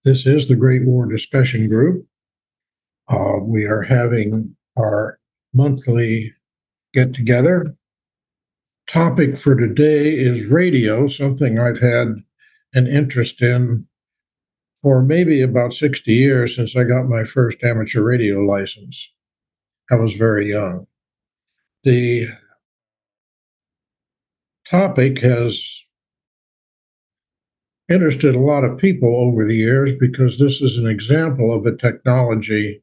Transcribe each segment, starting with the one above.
This is the Great War Discussion Group. We are having our monthly get together. Topic for today is radio, something I've had an interest in for maybe about 60 years since I got my first amateur radio license. I was very young. The topic has interested a lot of people over the years because this is an example of a technology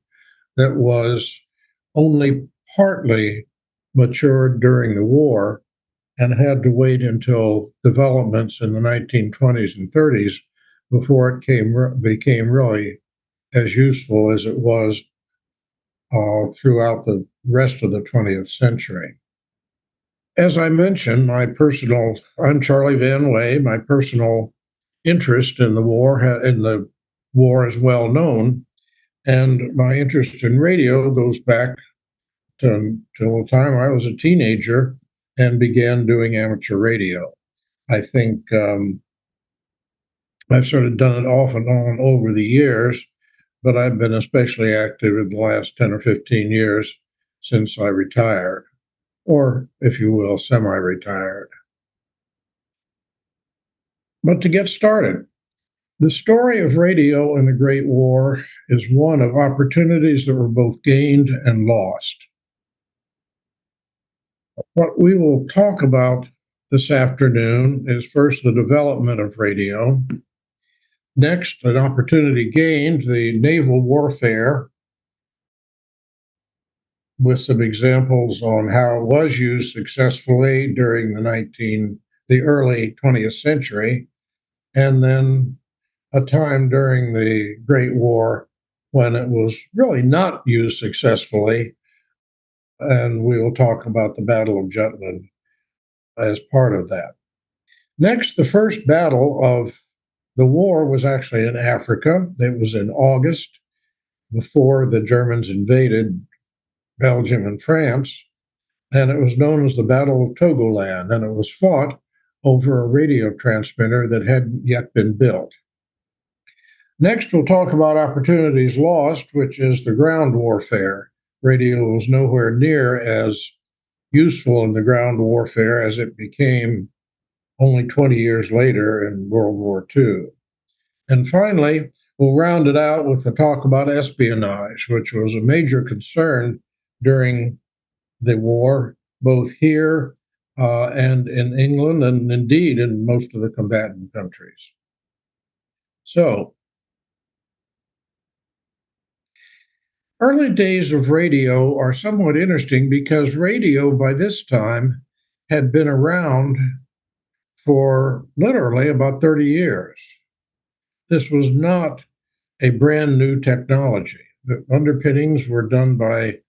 that was only partly matured during the war and had to wait until developments in the 1920s and 30s before it became really as useful as it was throughout the rest of the 20th century. As I mentioned, I'm Charlie Van Way. My personal interest in the war is well known, and my interest in radio goes back till the time I was a teenager and began doing amateur radio. I think I've sort of done it off and on over the years, but I've been especially active in the last 10 or 15 years since I retired, or if you will, semi-retired. But to get started, the story of radio in the Great War is one of opportunities that were both gained and lost. What we will talk about this afternoon is first the development of radio. Next, an opportunity gained, the naval warfare, with some examples on how it was used successfully during the early 20th century, and then a time during the Great War when it was really not used successfully. And we will talk about the Battle of Jutland as part of that. Next, the first battle of the war was actually in Africa. It was in August, before the Germans invaded Belgium and France, and it was known as the Battle of Togoland, and it was fought over a radio transmitter that hadn't yet been built. Next, we'll talk about opportunities lost, which is the ground warfare. Radio was nowhere near as useful in the ground warfare as it became only 20 years later in World War II. And finally, we'll round it out with a talk about espionage, which was a major concern during the war, both here and in England, and indeed in most of the combatant countries. So, early days of radio are somewhat interesting because radio by this time had been around for literally about 30 years. This was not a brand new technology. The underpinnings were done by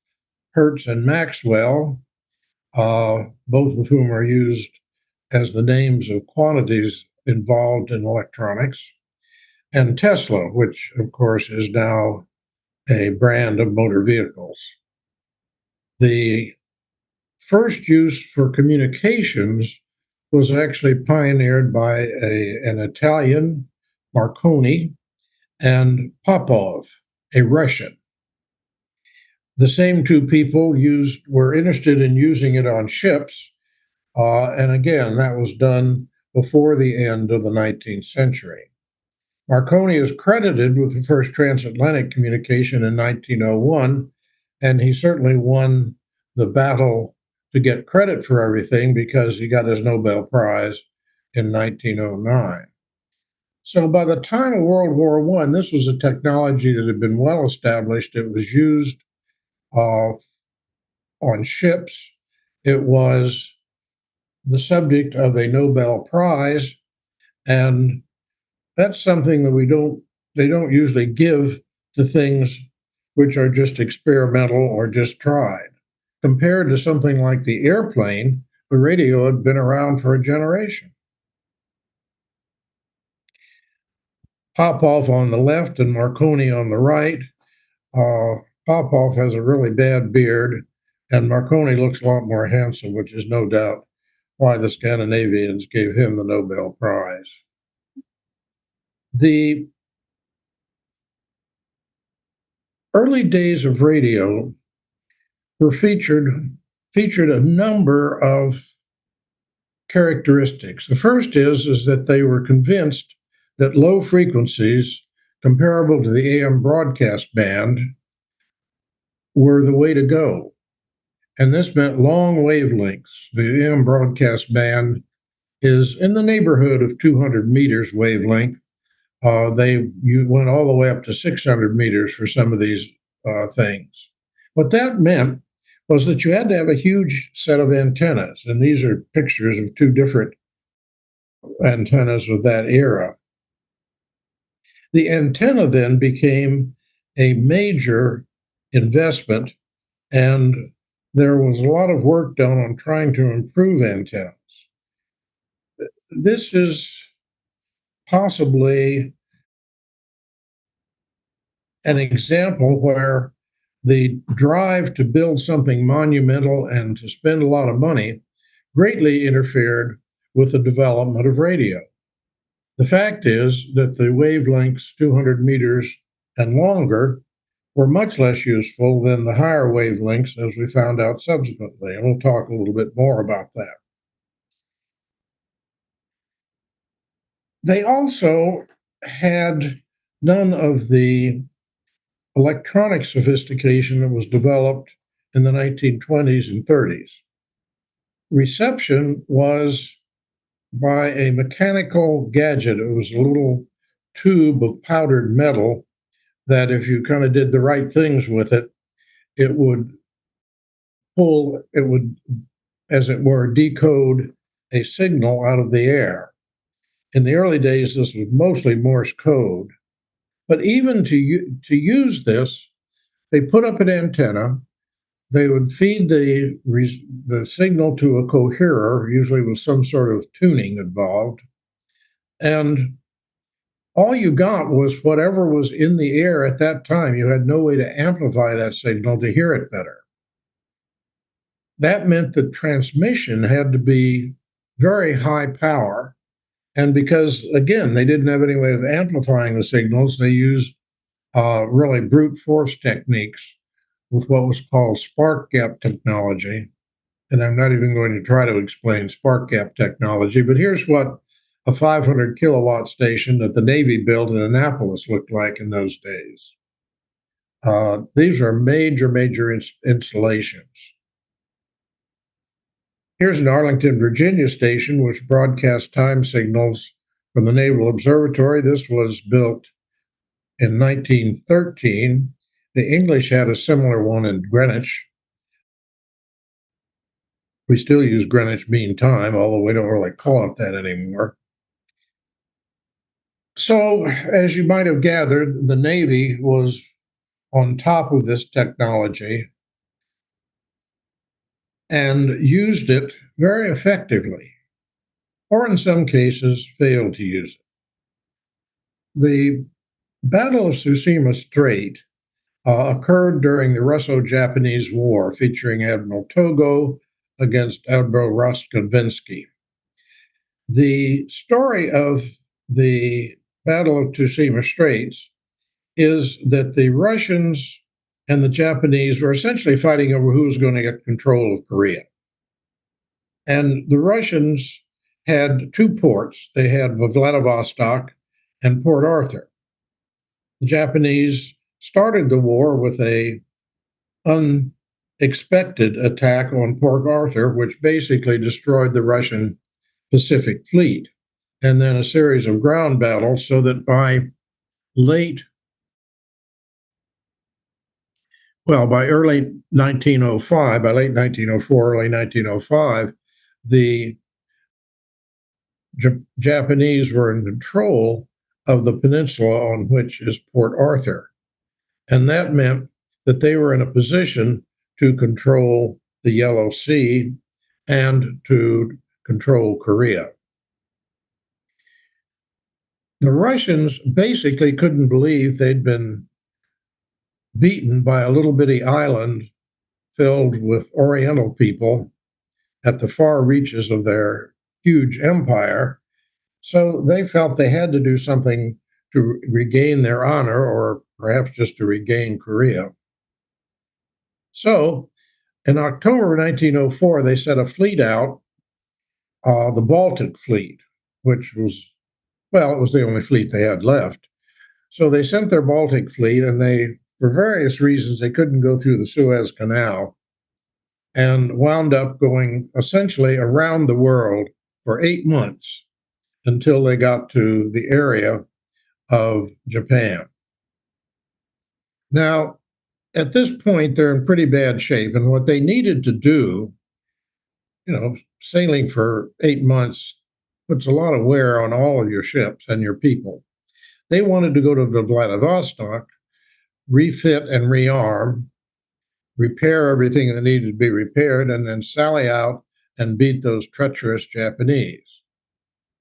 Hertz and Maxwell, both of whom are used as the names of quantities involved in electronics, and Tesla, which of course is now a brand of motor vehicles. The first use for communications was actually pioneered by an Italian, Marconi, and Popov, a Russian. The same two people were interested in using it on ships, and again, that was done before the end of the 19th century. Marconi is credited with the first transatlantic communication in 1901, and he certainly won the battle to get credit for everything because he got his Nobel Prize in 1909. So by the time of World War I, this was a technology that had been well established. It was used on ships. It was the subject of a Nobel Prize, and that's something that they don't usually give to things which are just experimental or just tried. Compared to something like the airplane, the radio had been around for a generation. Popov on the left and Marconi on the right. Popov has a really bad beard, and Marconi looks a lot more handsome, which is no doubt why the Scandinavians gave him the Nobel Prize. The Early days of radio were featured a number of characteristics. The first is that they were convinced that low frequencies comparable to the AM broadcast band were the way to go. And this meant long wavelengths. The AM broadcast band is in the neighborhood of 200 meters wavelength. You went all the way up to 600 meters for some of these things. What that meant was that you had to have a huge set of antennas, and these are pictures of two different antennas of that era. The antenna then became a major investment, and there was a lot of work done on trying to improve antennas. This is possibly an example where the drive to build something monumental and to spend a lot of money greatly interfered with the development of radio. The fact is that the wavelengths 200 meters and longer were much less useful than the higher wavelengths, as we found out subsequently. And we'll talk a little bit more about that. They also had none of the electronic sophistication that was developed in the 1920s and 30s. Reception was by a mechanical gadget. It was a little tube of powdered metal that, if you kind of did the right things with it, it would it would, as it were, decode a signal out of the air. In the early days, this was mostly Morse code. But even to use this, they put up an antenna. They would feed the signal to a coherer, usually with some sort of tuning involved. And all you got was whatever was in the air at that time. You had no way to amplify that signal to hear it better. That meant that transmission had to be very high power. And because, again, they didn't have any way of amplifying the signals, they used really brute force techniques with what was called spark gap technology. And I'm not even going to try to explain spark gap technology, but here's what a 500 kilowatt station that the Navy built in Annapolis looked like in those days. These are major installations. Here's an Arlington, Virginia station which broadcast time signals from the Naval Observatory. This was built in 1913. The English had a similar one in Greenwich. We still use Greenwich Mean Time, although we don't really call it that anymore. So, as you might have gathered, the Navy was on top of this technology and used it very effectively, or in some cases, failed to use it. The Battle of Tsushima Strait occurred during the Russo-Japanese War, featuring Admiral Togo against Admiral Rostkovinsky. The story of the Battle of Tsushima Straits is that the Russians and the Japanese were essentially fighting over who was going to get control of Korea. And the Russians had two ports. They had Vladivostok and Port Arthur. The Japanese started the war with a unexpected attack on Port Arthur, which basically destroyed the Russian Pacific Fleet, and then a series of ground battles, so that by early 1905, by late 1904, early 1905, the Japanese were in control of the peninsula on which is Port Arthur. And that meant that they were in a position to control the Yellow Sea and to control Korea. The Russians basically couldn't believe they'd been beaten by a little bitty island filled with Oriental people at the far reaches of their huge empire. So they felt they had to do something to regain their honor or perhaps just to regain Korea. So in October 1904, they sent a fleet out, the Baltic Fleet, which was, well, it was the only fleet they had left. So they sent their Baltic Fleet, and they, for various reasons, they couldn't go through the Suez Canal and wound up going essentially around the world for 8 months until they got to the area of Japan. Now, at this point, they're in pretty bad shape, and what they needed to do, sailing for 8 months puts a lot of wear on all of your ships and your people. They wanted to go to Vladivostok, refit and rearm, repair everything that needed to be repaired, and then sally out and beat those treacherous Japanese.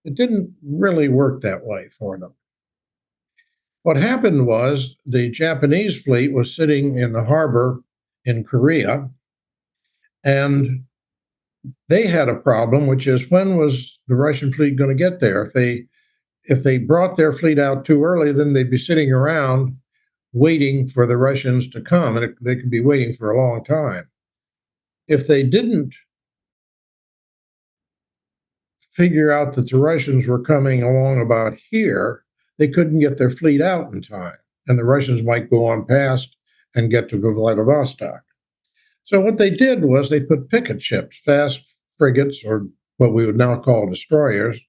It didn't really work that way for them. What happened was the Japanese fleet was sitting in the harbor in Korea, and they had a problem, which is when was the Russian fleet going to get there? If they brought their fleet out too early, then they'd be sitting around waiting for the Russians to come, and they could be waiting for a long time. If they didn't figure out that the Russians were coming along about here, they couldn't get their fleet out in time, and the Russians might go on past and get to Vladivostok. So what they did was they put picket ships, fast frigates, or what we would now call destroyers,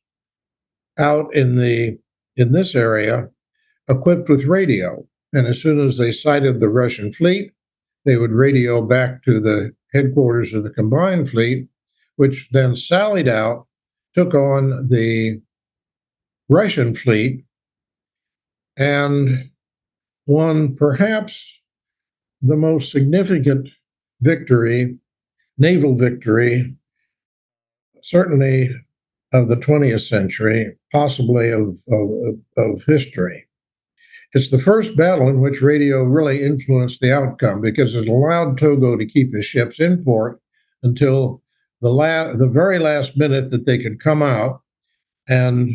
out in this area, equipped with radio. And as soon as they sighted the Russian fleet, they would radio back to the headquarters of the combined fleet, which then sallied out, took on the Russian fleet, and won perhaps the most significant victory, naval victory, certainly of the 20th century, possibly of history. It's the first battle in which radio really influenced the outcome because it allowed Togo to keep his ships in port until the very last minute that they could come out, and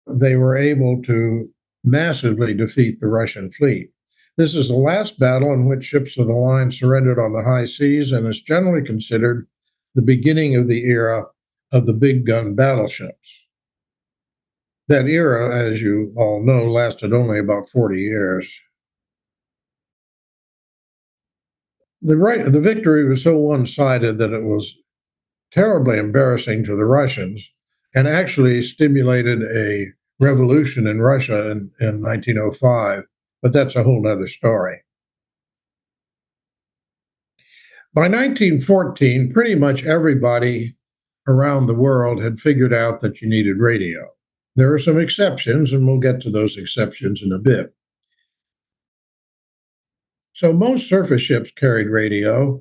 they were able to massively defeat the Russian fleet. This is the last battle in which ships of the line surrendered on the high seas, and is generally considered the beginning of the era of the big gun battleships. That era, as you all know, lasted only about 40 years. The victory was so one-sided that it was terribly embarrassing to the Russians, and actually stimulated a revolution in Russia in 1905, but that's a whole other story. By 1914, pretty much everybody around the world had figured out that you needed radio. There are some exceptions, and we'll get to those exceptions in a bit. So most surface ships carried radio.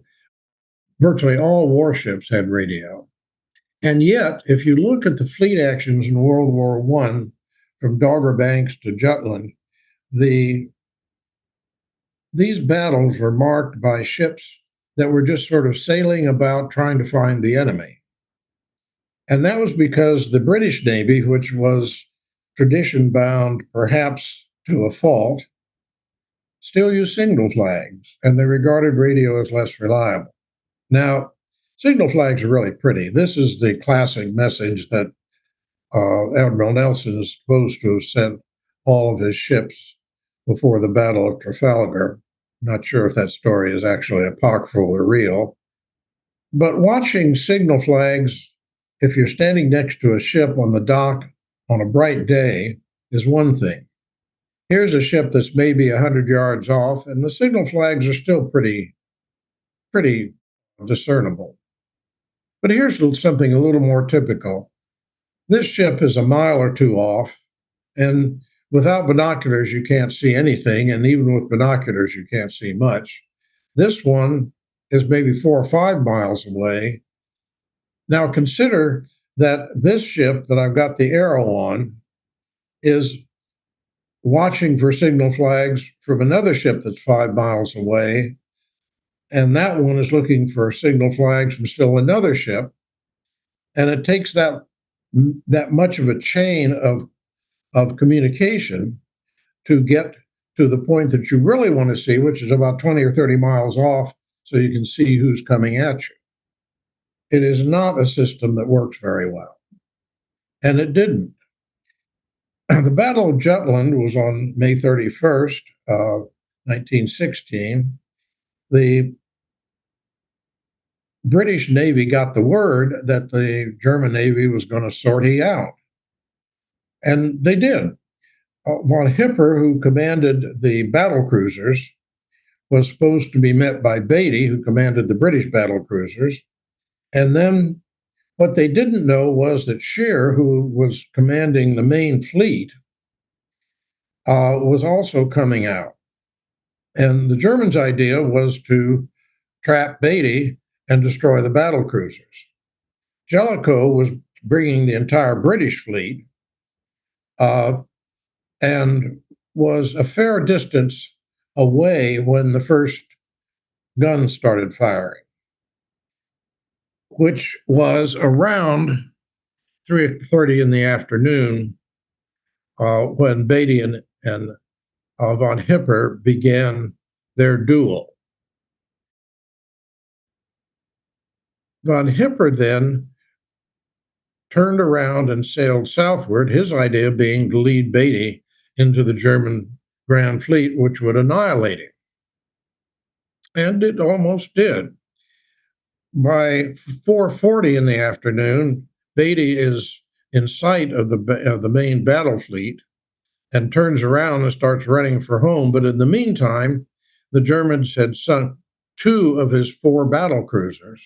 Virtually all warships had radio. And yet, if you look at the fleet actions in World War I, from Dogger Banks to Jutland, these battles were marked by ships that were just sort of sailing about trying to find the enemy. And that was because the British Navy, which was tradition bound perhaps to a fault, still used signal flags, and they regarded radio as less reliable. Now, signal flags are really pretty. This is the classic message that Admiral Nelson is supposed to have sent all of his ships before the Battle of Trafalgar. Not sure if that story is actually apocryphal or real. But watching signal flags, if you're standing next to a ship on the dock on a bright day, is one thing. Here's a ship that's maybe 100 yards off, and the signal flags are still pretty discernible. But here's something a little more typical. This ship is a mile or two off, and without binoculars, you can't see anything, and even with binoculars, you can't see much. This one is maybe 4 or 5 miles away. Now consider that this ship that I've got the arrow on is watching for signal flags from another ship that's 5 miles away, and that one is looking for signal flags from still another ship. And it takes that much of a chain of of communication to get to the point that you really want to see, which is about 20 or 30 miles off, so you can see who's coming at you. It is not a system that works very well, and it didn't. The Battle of Jutland was on May 31st, 1916. The British Navy got the word that the German Navy was going to sortie out, and they did. Von Hipper, who commanded the battle cruisers, was supposed to be met by Beatty, who commanded the British battle cruisers. And then what they didn't know was that Scheer, who was commanding the main fleet, was also coming out. And the Germans' idea was to trap Beatty and destroy the battle cruisers. Jellicoe was bringing the entire British fleet and was a fair distance away when the first guns started firing, which was around 3:30 in the afternoon when Beatty and von Hipper began their duel. Von Hipper then turned around and sailed southward, his idea being to lead Beatty into the German Grand Fleet, which would annihilate him. And it almost did. By 4:40 in the afternoon, Beatty is in sight of the main battle fleet and turns around and starts running for home. But in the meantime, the Germans had sunk 2 of his 4 battle cruisers.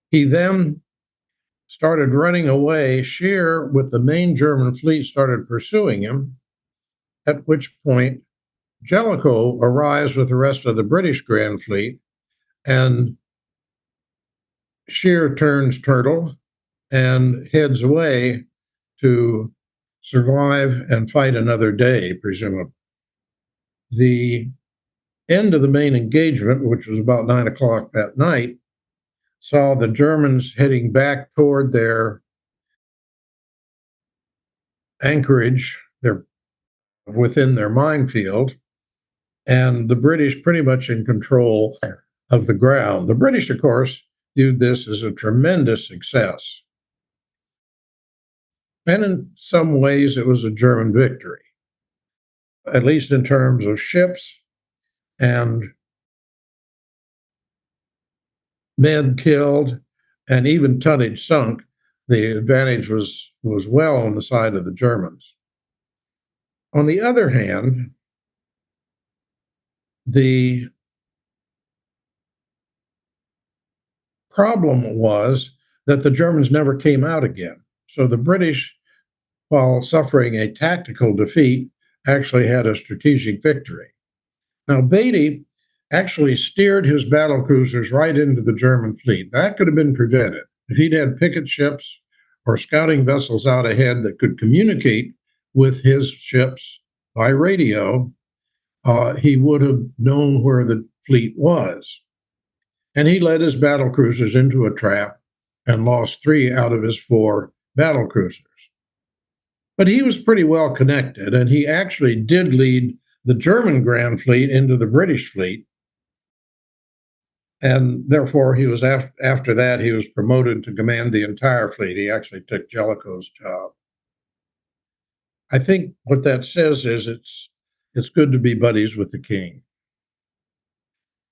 He then started running away. Scheer, with the main German fleet, started pursuing him, at which point Jellicoe arrives with the rest of the British Grand Fleet, and Scheer turns turtle and heads away to survive and fight another day, presumably. The end of the main engagement, which was about 9 o'clock that night, saw the Germans heading back toward their anchorage, their within their minefield, and the British pretty much in control of the ground. The British, of course, viewed this as a tremendous success. And in some ways, it was a German victory, at least in terms of ships and men killed and even tonnage sunk. The advantage was well on the side of the Germans. On the other hand, the problem was that the Germans never came out again. So the British, while suffering a tactical defeat, actually had a strategic victory. Now, Beatty actually steered his battle cruisers right into the German fleet. That could have been prevented. If he'd had picket ships or scouting vessels out ahead that could communicate with his ships by radio, he would have known where the fleet was. And he led his battle cruisers into a trap and lost 3 out of his 4 battle cruisers. But he was pretty well connected, and he actually did lead the German Grand Fleet into the British fleet. And therefore, he was after that, he was promoted to command the entire fleet. He actually took Jellicoe's job. I think what that says is it's good to be buddies with the king.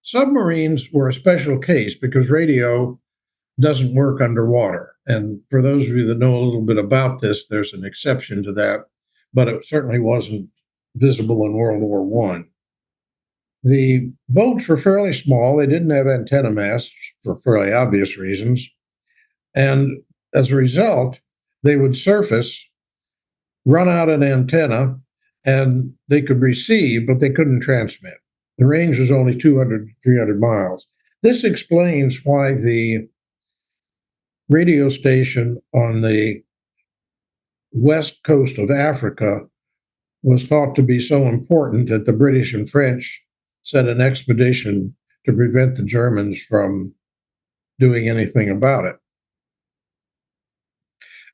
Submarines were a special case because radio doesn't work underwater. And for those of you that know a little bit about this, there's an exception to that, but it certainly wasn't visible in World War I. The boats were fairly small. They didn't have antenna masts for fairly obvious reasons. And as a result, they would surface, run out an antenna, and they could receive, but they couldn't transmit. The range was only 200, 300 miles. This explains why the radio station on the west coast of Africa was thought to be so important that the British and French sent an expedition to prevent the Germans from doing anything about it.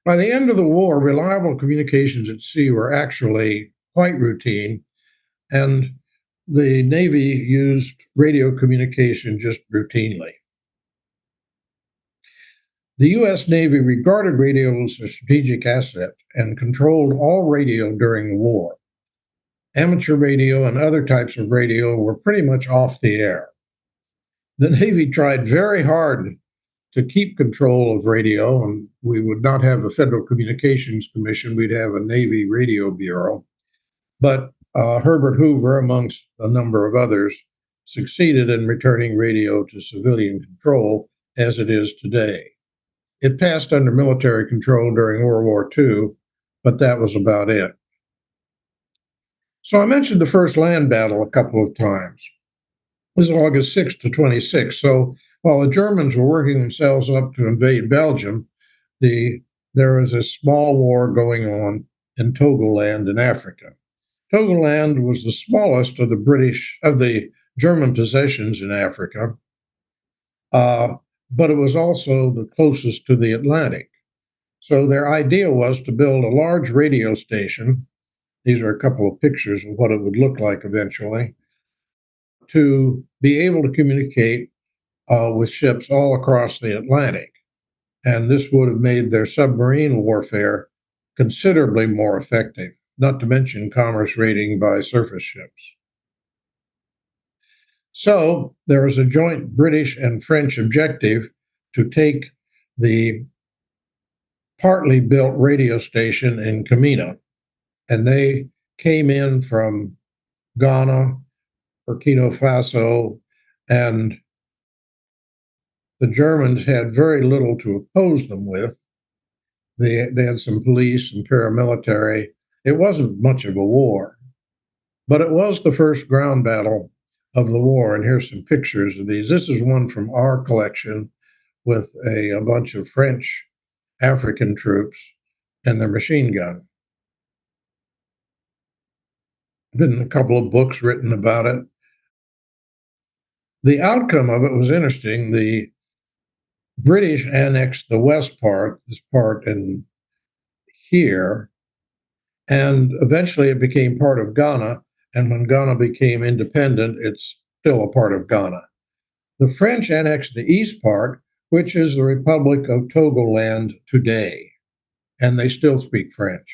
By the end of the war, reliable communications at sea were actually quite routine, and the Navy used radio communication just routinely. The U.S. Navy regarded radio as a strategic asset and controlled all radio during the war. Amateur radio and other types of radio were pretty much off the air. The Navy tried very hard to keep control of radio, and we would not have a Federal Communications Commission, we'd have a Navy Radio Bureau. But Herbert Hoover, amongst a number of others, succeeded in returning radio to civilian control as it is today. It passed under military control during World War II, but that was about it. So I mentioned the first land battle a couple of times. It was August 6th to 26th. So while the Germans were working themselves up to invade Belgium, there was a small war going on in Togoland in Africa. Togoland was the smallest of the German possessions in Africa, but it was also the closest to the Atlantic. So their idea was to build a large radio station. These are a couple of pictures of what it would look like eventually, to be able to communicate with ships all across the Atlantic. And this would have made their submarine warfare considerably more effective, not to mention commerce raiding by surface ships. So there was a joint British and French objective to take the partly built radio station in Kamina, and they came in from Ghana, Burkina Faso, and the Germans had very little to oppose them with. They had some police and paramilitary. It wasn't much of a war, but it was the first ground battle of the war. And here's some pictures of these. This is one from our collection with a bunch of French African troops and their machine gun. Been a couple of books written about it. The outcome of it was interesting. The British annexed the west part, this part in here, and eventually it became part of Ghana. And when Ghana became independent, it's still a part of Ghana. The French annexed the east part, which is the Republic of Togoland today, and they still speak French,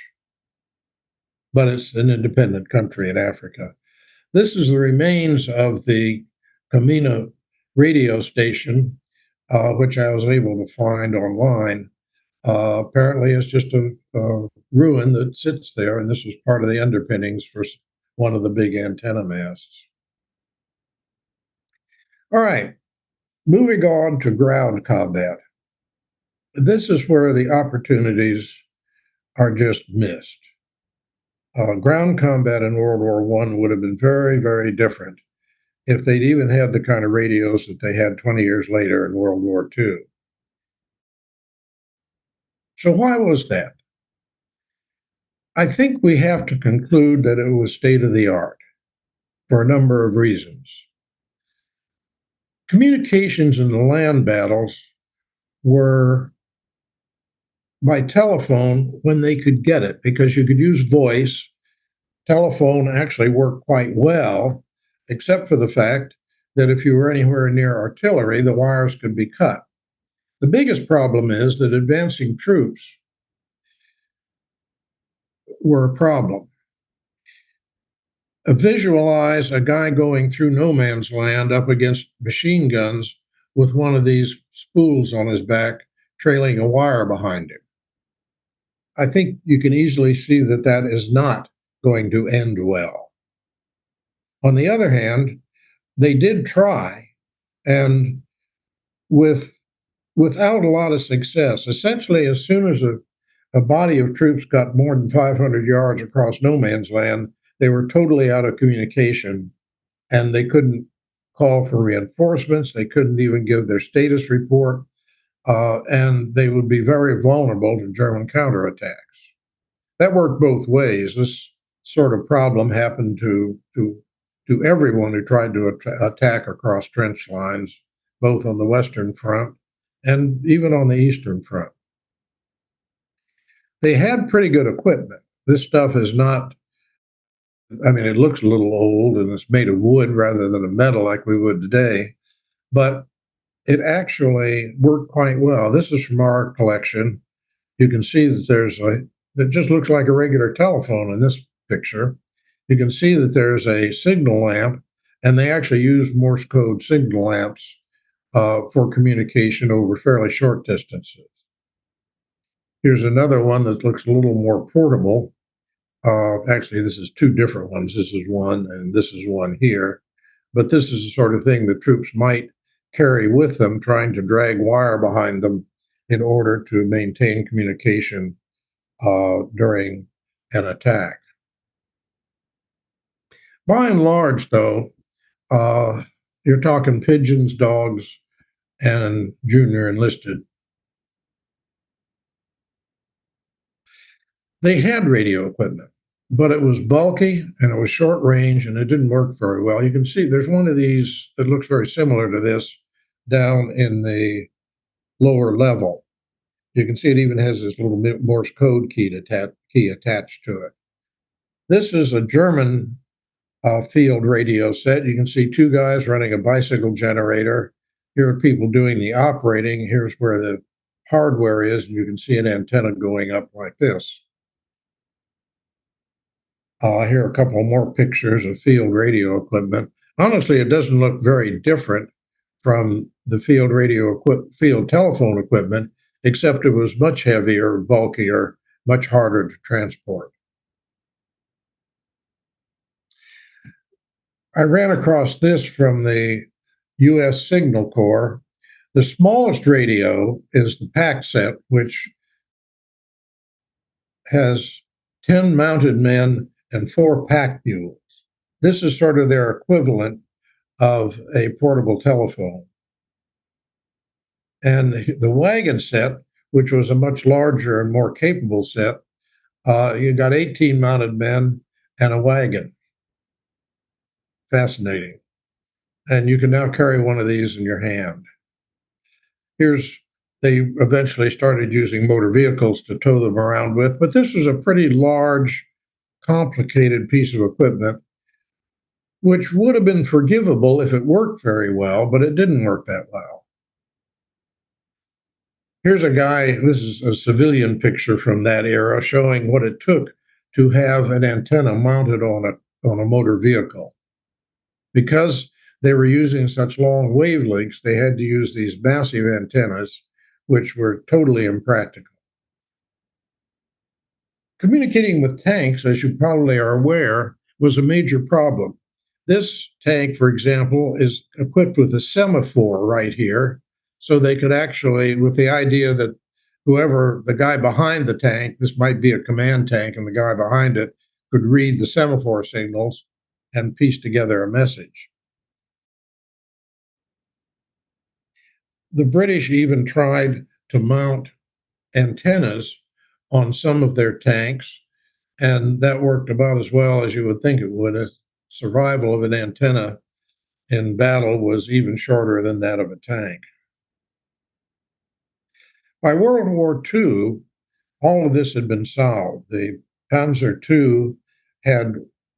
but it's an independent country in Africa. This is the remains of the Kamina radio station, which I was able to find online. Apparently, it's just a ruin that sits there, and this was part of the underpinnings for one of the big antenna masts. All right, moving on to ground combat. This is where the opportunities are just missed. Ground combat in World War I would have been very, very different if they'd even had the kind of radios that they had 20 years later in World War II. So why was that? I think we have to conclude that it was state of the art for a number of reasons. Communications in the land battles were by telephone when they could get it, because you could use voice. Telephone actually worked quite well, except for the fact that if you were anywhere near artillery, the wires could be cut. The biggest problem is that advancing troops were a problem. Visualize a guy going through no man's land up against machine guns with one of these spools on his back, trailing a wire behind him. I think you can easily see that that is not going to end well. On the other hand, they did try, and without a lot of success. Essentially, as soon as a body of troops got more than 500 yards across no man's land, they were totally out of communication, and they couldn't call for reinforcements. They couldn't even give their status report, and they would be very vulnerable to German counterattacks. That worked both ways. This sort of problem happened to everyone who tried to attack across trench lines, both on the Western Front and even on the Eastern Front. They had pretty good equipment. This stuff is not, I mean, it looks a little old and it's made of wood rather than a metal like we would today, but it actually worked quite well. This is from our collection. You can see that it just looks like a regular telephone in this picture. You can see that there's a signal lamp, and they actually use Morse code signal lamps for communication over fairly short distances. Here's another one that looks a little more portable. Actually, this is two different ones. This is one, and this is one here. But this is the sort of thing that troops might carry with them, trying to drag wire behind them in order to maintain communication during an attack. By and large, though, uh, you're talking pigeons, dogs, and junior enlisted. They had radio equipment, but it was bulky and it was short range and it didn't work very well. You can see there's one of these that looks very similar to this down in the lower level. You can see it even has this little Morse code key attached to it. This is a German field radio set. You can see two guys running a bicycle generator. Here are people doing the operating. Here's where the hardware is, and you can see an antenna going up like this. Here are a couple more pictures of field radio equipment. Honestly, it doesn't look very different from the field telephone equipment, except it was much heavier, bulkier, much harder to transport. I ran across this from the US Signal Corps. The smallest radio is the pack set, which has 10 mounted men and 4 pack mules. This is sort of their equivalent of a portable telephone. And the wagon set, which was a much larger and more capable set, you got 18 mounted men and a wagon. Fascinating. And you can now carry one of these in your hand. They eventually started using motor vehicles to tow them around with, but this was a pretty large, complicated piece of equipment, which would have been forgivable if it worked very well, but it didn't work that well. Here's a guy, this is a civilian picture from that era showing what it took to have an antenna mounted on a motor vehicle. Because they were using such long wavelengths, they had to use these massive antennas, which were totally impractical. Communicating with tanks, as you probably are aware, was a major problem. This tank, for example, is equipped with a semaphore right here. So they could actually, with the idea that whoever the guy behind the tank, this might be a command tank, and the guy behind it could read the semaphore signals and piece together a message. The British even tried to mount antennas on some of their tanks, and that worked about as well as you would think it would. Survival of an antenna in battle was even shorter than that of a tank. By World War II, all of this had been solved. The Panzer II had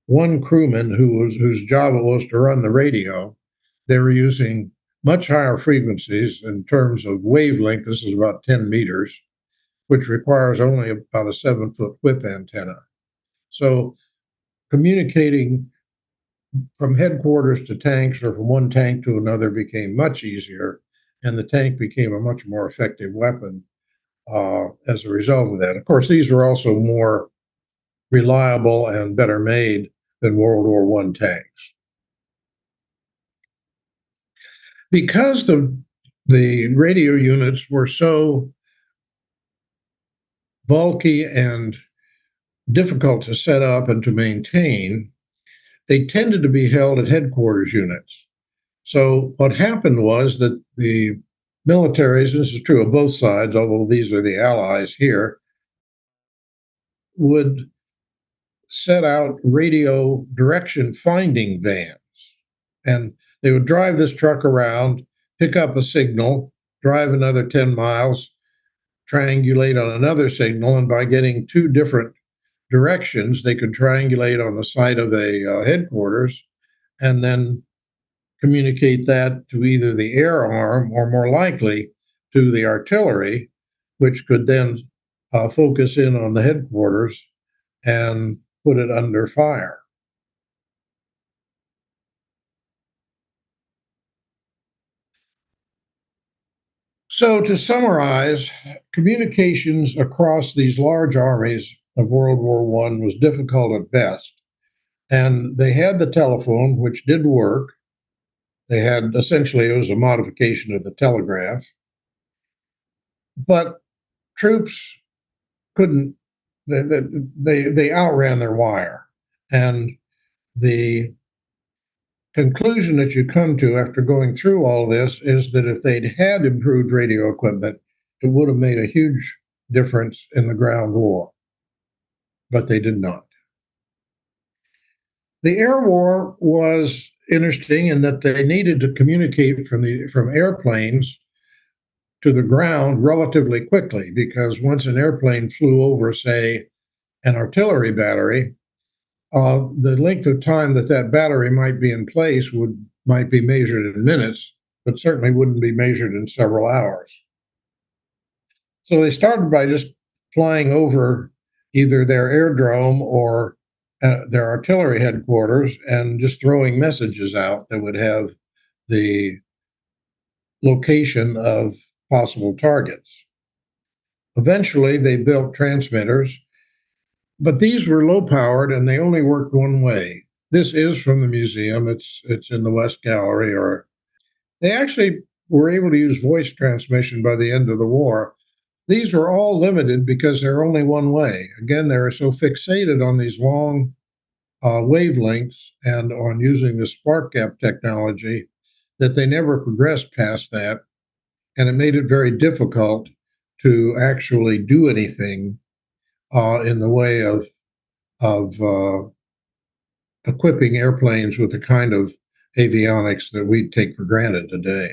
one crewman whose job it was to run the radio. They were using much higher frequencies in terms of wavelength. This is about 10 meters, which requires only about a 7-foot width antenna. So communicating from headquarters to tanks or from one tank to another became much easier, and the tank became a much more effective weapon as a result of that. Of course, these were also more reliable and better made than World War One tanks. Because the radio units were so bulky and difficult to set up and to maintain, they tended to be held at headquarters units. So what happened was that the militaries, this is true of both sides, although these are the Allies here, would set out radio direction finding vans. And they would drive this truck around, pick up a signal, drive another 10 miles, triangulate on another signal, and by getting two different directions, they could triangulate on the site of a headquarters and then communicate that to either the air arm or more likely to the artillery, which could then focus in on the headquarters and put it under fire. So, to summarize, communications across these large armies of World War One was difficult at best. And they had the telephone, which did work. They had essentially, it was a modification of the telegraph, but troops couldn't, they outran their wire. And the conclusion that you come to after going through all this is that if they'd had improved radio equipment, it would have made a huge difference in the ground war, but they did not. The air war was interesting in that they needed to communicate from airplanes to the ground relatively quickly because once an airplane flew over, say, an artillery battery, the length of time that that battery might be in place might be measured in minutes, but certainly wouldn't be measured in several hours. So they started by just flying over either their airdrome or their artillery headquarters and just throwing messages out that would have the location of possible targets. Eventually, they built transmitters, but these were low powered and they only worked one way. This is from the museum. It's in the West Gallery. Or they actually were able to use voice transmission by the end of the war. These were all limited because they're only one way. Again, they're so fixated on these long wavelengths and on using the spark gap technology that they never progressed past that. And it made it very difficult to actually do anything in the way of equipping airplanes with the kind of avionics that we take for granted today.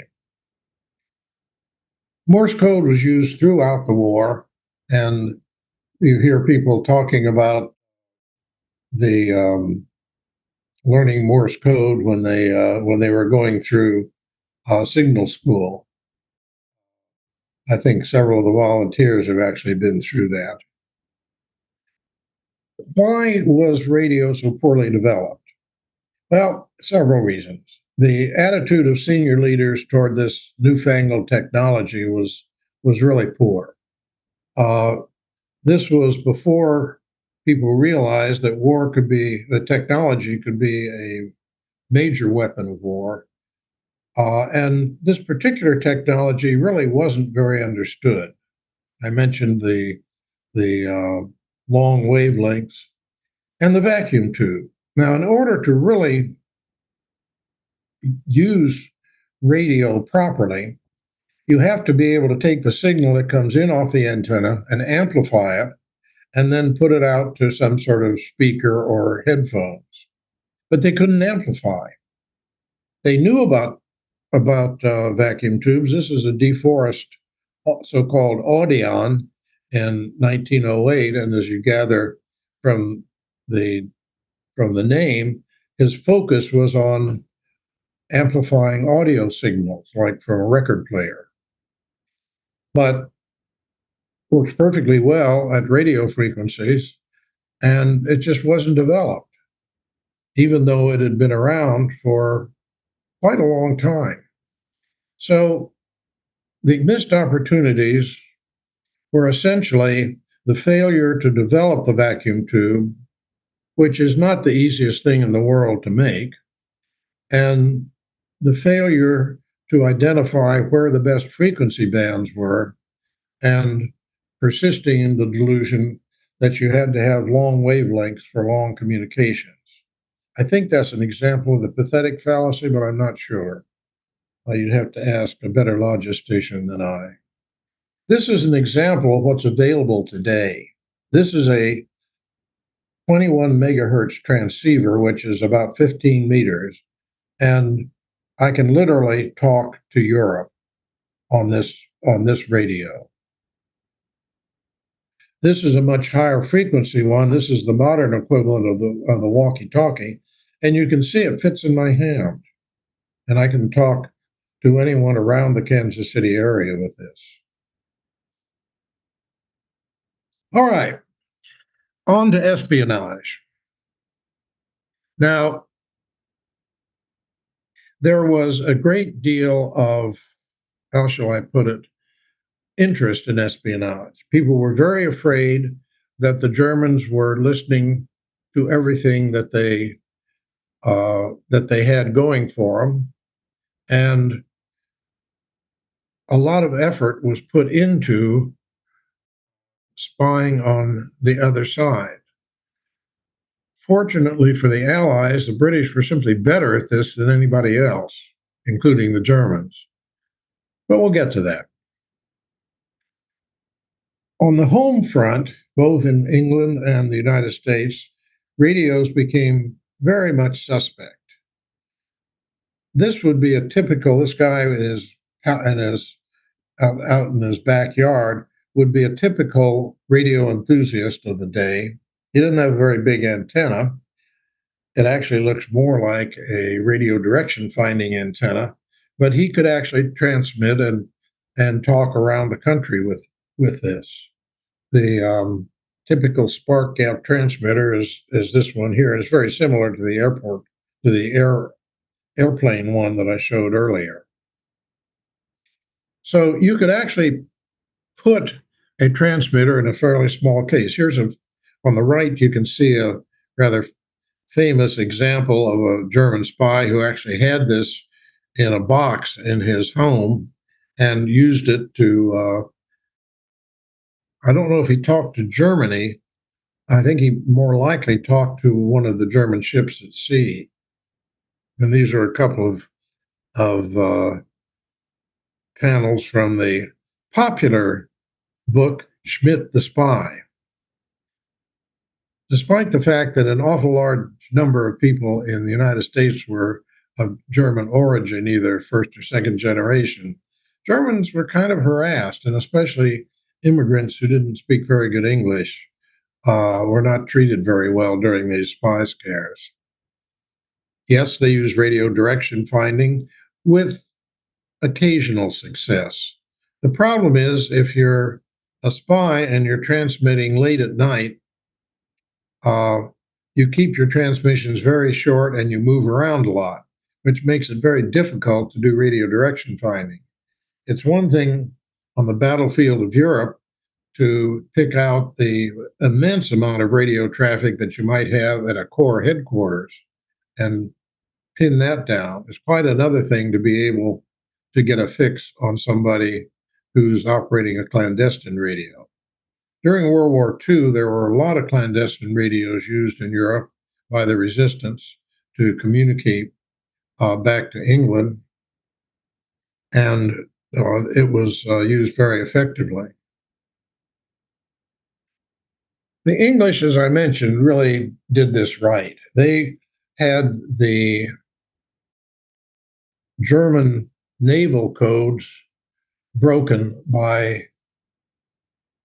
Morse code was used throughout the war, and you hear people talking about the learning Morse code when they were going through signal school. I think several of the volunteers have actually been through that. Why was radio so poorly developed? Well, several reasons. The attitude of senior leaders toward this newfangled technology was really poor. Uh, this was before people realized that that technology could be a major weapon of war. And this particular technology really wasn't very understood. I mentioned the long wavelengths and the vacuum tube. Now, in order to really use radio properly, you have to be able to take the signal that comes in off the antenna and amplify it, and then put it out to some sort of speaker or headphones. But they couldn't amplify. They knew about vacuum tubes. This is a DeForest, so-called Audion, in 1908, and as you gather from the from the name, his focus was on amplifying audio signals, like from a record player, but works perfectly well at radio frequencies, and it just wasn't developed, even though it had been around for quite a long time. So the missed opportunities were essentially the failure to develop the vacuum tube, which is not the easiest thing in the world to make, and the failure to identify where the best frequency bands were, and persisting in the delusion that you had to have long wavelengths for long communications. I think that's an example of the pathetic fallacy, but I'm not sure. You'd have to ask a better logistician than I. This is an example of what's available today. This is a 21 megahertz transceiver, which is about 15 meters, and I can literally talk to Europe on this radio. This is a much higher frequency one. This is the modern equivalent of the walkie-talkie, and you can see it fits in my hand, and I can talk to anyone around the Kansas City area with this. All right, on to espionage. Now, there was a great deal of, how shall I put it, interest in espionage. People were very afraid that the Germans were listening to everything that they had going for them, and a lot of effort was put into spying on the other side. Fortunately for the Allies, the British were simply better at this than anybody else, including the Germans. But we'll get to that. On the home front, both in England and the United States, radios became very much suspect. This would be a typical, this guy is out in his backyard would be a typical radio enthusiast of the day. He doesn't have a very big antenna. It actually looks more like a radio direction finding antenna, but he could actually transmit and talk around the country with this. The typical spark gap transmitter is this one here. It's very similar to the airplane one that I showed earlier. So you could actually put a transmitter in a fairly small case. On the right, you can see a rather famous example of a German spy who actually had this in a box in his home and used it to, I don't know if he talked to Germany. I think he more likely talked to one of the German ships at sea. And these are a couple of panels from the popular book, Schmidt the Spy. Despite the fact that an awful large number of people in the United States were of German origin, either first or second generation, Germans were kind of harassed, and especially immigrants who didn't speak very good English were not treated very well during these spy scares. Yes, they used radio direction finding with occasional success. The problem is if you're a spy and you're transmitting late at night, you keep your transmissions very short and you move around a lot, which makes it very difficult to do radio direction finding. It's one thing on the battlefield of Europe to pick out the immense amount of radio traffic that you might have at a corps headquarters and pin that down. It's quite another thing to be able to get a fix on somebody who's operating a clandestine radio. During World War II, there were a lot of clandestine radios used in Europe by the resistance to communicate back to England, and it was used very effectively. The English, as I mentioned, really did this right. They had the German naval codes broken by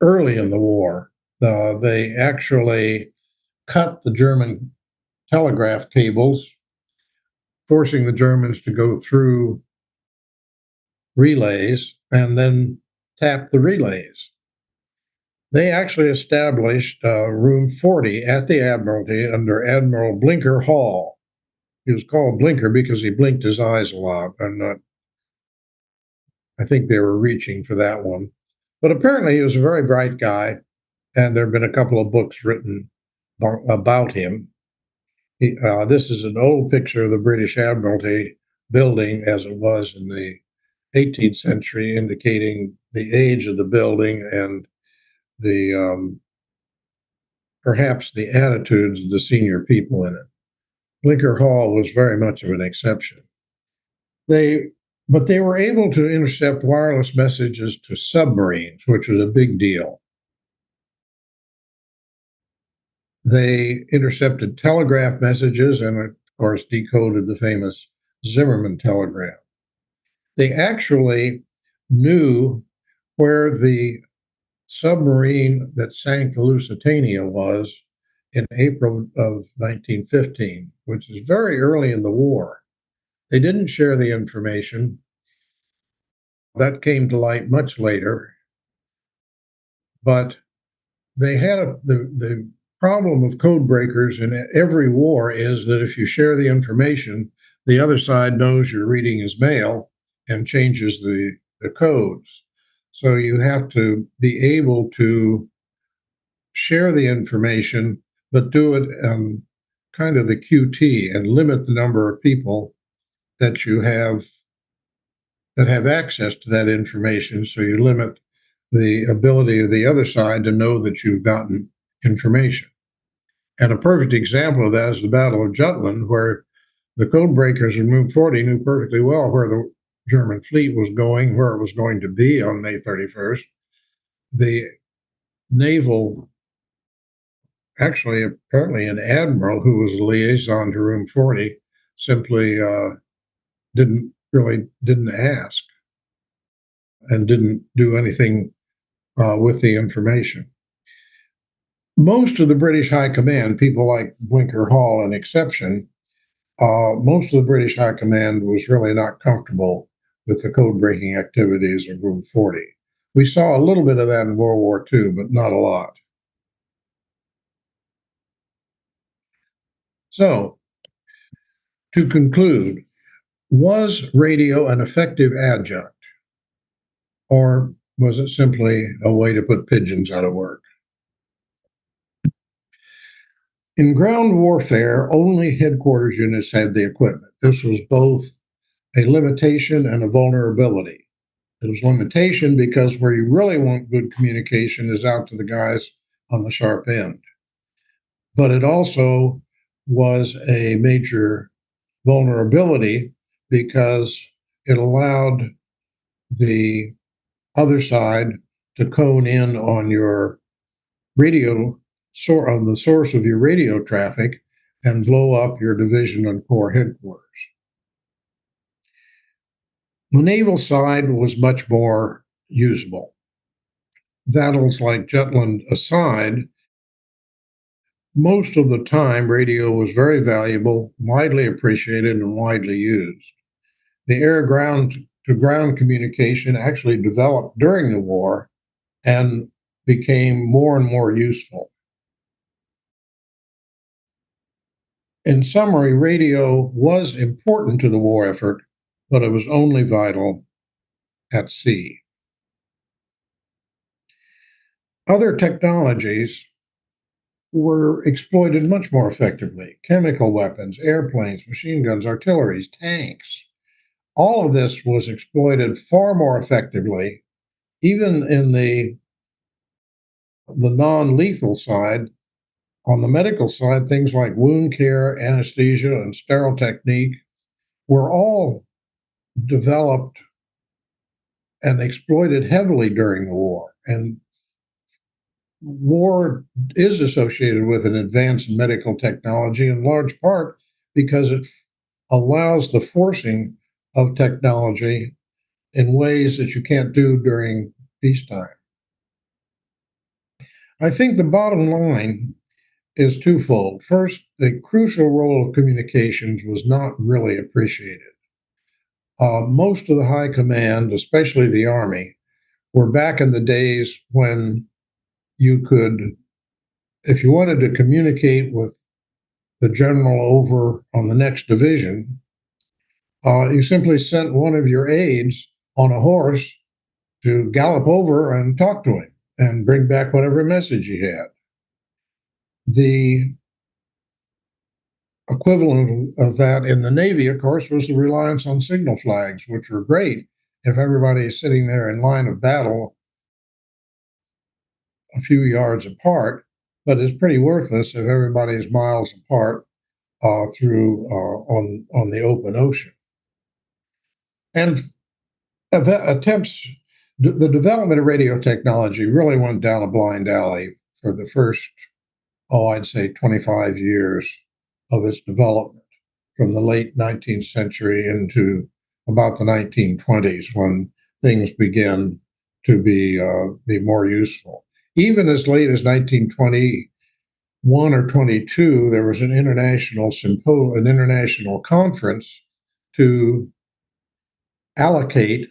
early in the war. They actually cut the German telegraph cables, forcing the Germans to go through relays and then tap the relays. They actually established Room 40 at the Admiralty under Admiral Blinker Hall. He was called Blinker because he blinked his eyes a lot. I think they were reaching for that one. But apparently he was a very bright guy, and there have been a couple of books written about him. This is an old picture of the British Admiralty building as it was in the 18th century, indicating the age of the building and the perhaps the attitudes of the senior people in it. Blinker Hall was very much of an exception. But they were able to intercept wireless messages to submarines, which was a big deal. They intercepted telegraph messages and, of course, decoded the famous Zimmerman telegram. They actually knew where the submarine that sank the Lusitania was in April of 1915, which is very early in the war. They didn't share the information. That came to light much later, but they had the problem of code breakers in every war is that if you share the information, the other side knows you're reading his mail and changes the codes. So you have to be able to share the information, but do it kind of the QT and limit the number of people that you have that have access to that information. So you limit the ability of the other side to know that you've gotten information. And a perfect example of that is the Battle of Jutland, where the code breakers in Room 40 knew perfectly well where the German fleet was going, where it was going to be on May 31st. The naval, actually, apparently an admiral who was a liaison to Room 40, simply didn't ask and didn't do anything with the information. Most of the British High Command, people like Blinker Hall an exception, most of the British High Command was really not comfortable with the code breaking activities of Room 40. We saw a little bit of that in World War II, but not a lot. So, to conclude, was radio an effective adjunct, or was it simply a way to put pigeons out of work? In ground warfare, only headquarters units had the equipment. This was both a limitation and a vulnerability. It was limitation because where you really want good communication is out to the guys on the sharp end. But it also was a major vulnerability because it allowed the other side to cone in on your radio on the source of your radio traffic and blow up your division and corps headquarters. The naval side was much more usable. Battles like Jutland aside, most of the time radio was very valuable, widely appreciated, and widely used. The air ground to ground communication actually developed during the war and became more and more useful. In summary, radio was important to the war effort, but it was only vital at sea. Other technologies were exploited much more effectively. Chemical weapons, airplanes, machine guns, artilleries, tanks. All of this was exploited far more effectively, even in the non-lethal side. On the medical side, things like wound care, anesthesia, and sterile technique were all developed and exploited heavily during the war. And war is associated with an advance in medical technology in large part because it allows the forcing of technology in ways that you can't do during peacetime. I think the bottom line is twofold. First, the crucial role of communications was not really appreciated. Most of the high command, especially the Army, were back in the days when you could, if you wanted to communicate with the general over on the next division, you simply sent one of your aides on a horse to gallop over and talk to him and bring back whatever message he had. The equivalent of that in the Navy, of course, was the reliance on signal flags, which were great if everybody is sitting there in line of battle a few yards apart, but it's pretty worthless if everybody is miles apart through on the open ocean. And attempts, the development of radio technology really went down a blind alley for the first, I'd say 25 years of its development, from the late 19th century into about the 1920s when things began to be more useful. Even as late as 1921 or 22, there was an international conference to allocate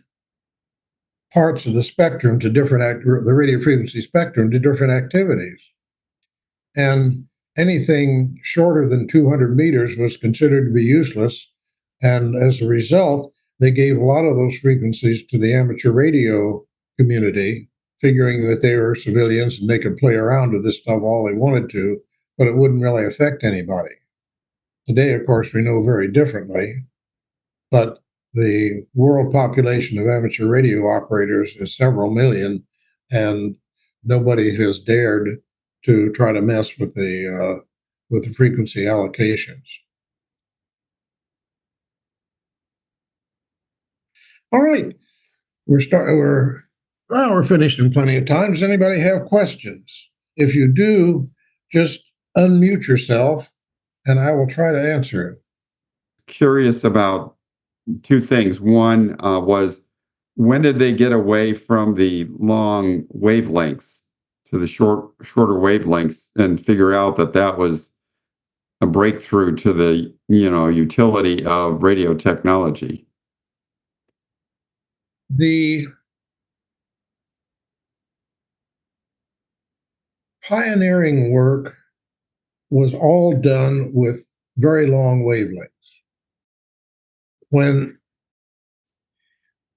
parts of the spectrum to the radio frequency spectrum to different activities. And anything shorter than 200 meters was considered to be useless. And as a result, they gave a lot of those frequencies to the amateur radio community, figuring that they were civilians and they could play around with this stuff all they wanted to, but it wouldn't really affect anybody. Today, of course, we know very differently, but the world population of amateur radio operators is several million, and nobody has dared to try to mess with the frequency allocations. All right, we're finished in plenty of time. Does anybody have questions? If you do, just unmute yourself, and I will try to answer it. Curious about two things. One was, when did they get away from the long wavelengths to the shorter wavelengths and figure out that that was a breakthrough to the utility of radio technology? The pioneering work was all done with very long wavelengths. When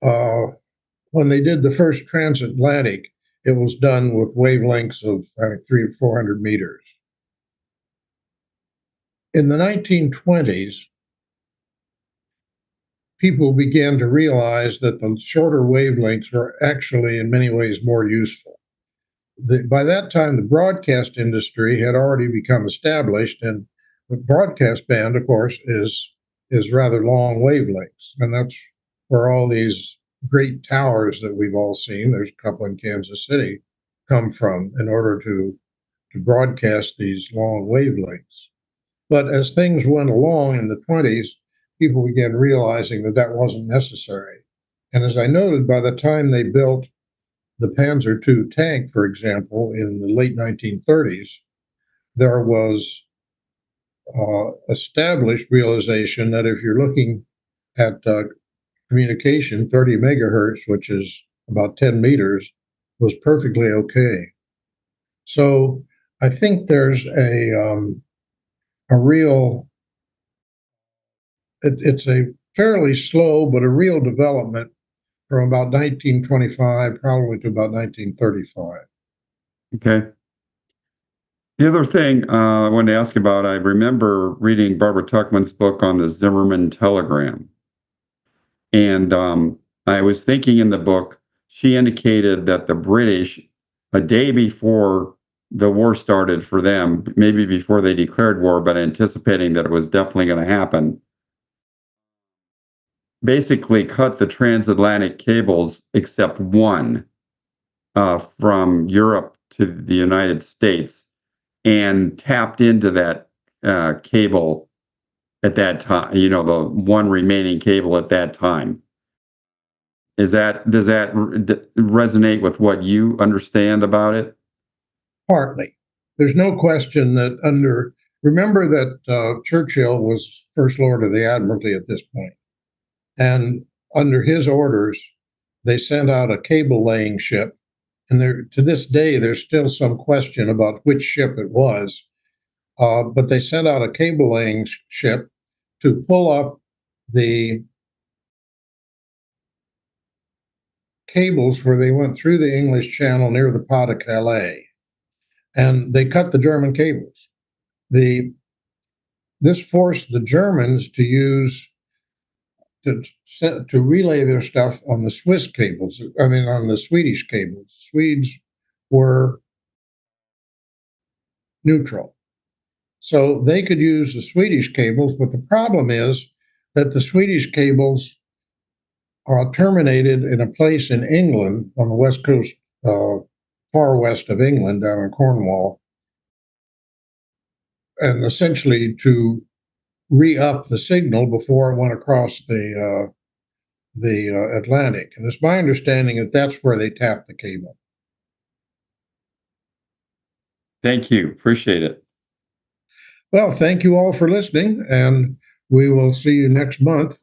uh, when they did the first transatlantic, it was done with wavelengths of 300 or 400 meters. In the 1920s, people began to realize that the shorter wavelengths were actually, in many ways, more useful. By that time, the broadcast industry had already become established, and the broadcast band, of course, is rather long wavelengths, and that's where all these great towers that we've all seen, there's a couple in Kansas City, come from in order to broadcast these long wavelengths. But as things went along in the 20s, people began realizing that that wasn't necessary. And as I noted, by the time they built the Panzer II tank, for example, in the late 1930s, there was established realization that if you're looking at communication, 30 megahertz, which is about 10 meters, was perfectly okay. So I think there's a real, it's a fairly slow, but a real development from about 1925 probably to about 1935. Okay. The other thing I wanted to ask about, I remember reading Barbara Tuchman's book on the Zimmerman telegram. And I was thinking in the book, she indicated that the British, a day before the war started for them, maybe before they declared war, but anticipating that it was definitely going to happen, basically cut the transatlantic cables except one, from Europe to the United States, and tapped into that cable at that time, the one remaining cable at that time. Does that resonate with what you understand about it? Partly. There's no question that remember that Churchill was First Lord of the Admiralty at this point. And under his orders, they sent out a cable laying ship. And to this day, there's still some question about which ship it was. But they sent out a cable laying ship to pull up the cables where they went through the English Channel near the Pas de Calais. And they cut the German cables. This forced the Germans to relay their stuff on the Swiss cables. I mean, on the Swedish cables. Swedes were neutral, so they could use the Swedish cables. But the problem is that the Swedish cables are terminated in a place in England on the west coast, far west of England, down in Cornwall, and essentially to re-up the signal before it went across the Atlantic. And it's my understanding that that's where they tapped the cable. Thank you. Appreciate it. Well, thank you all for listening, and we will see you next month.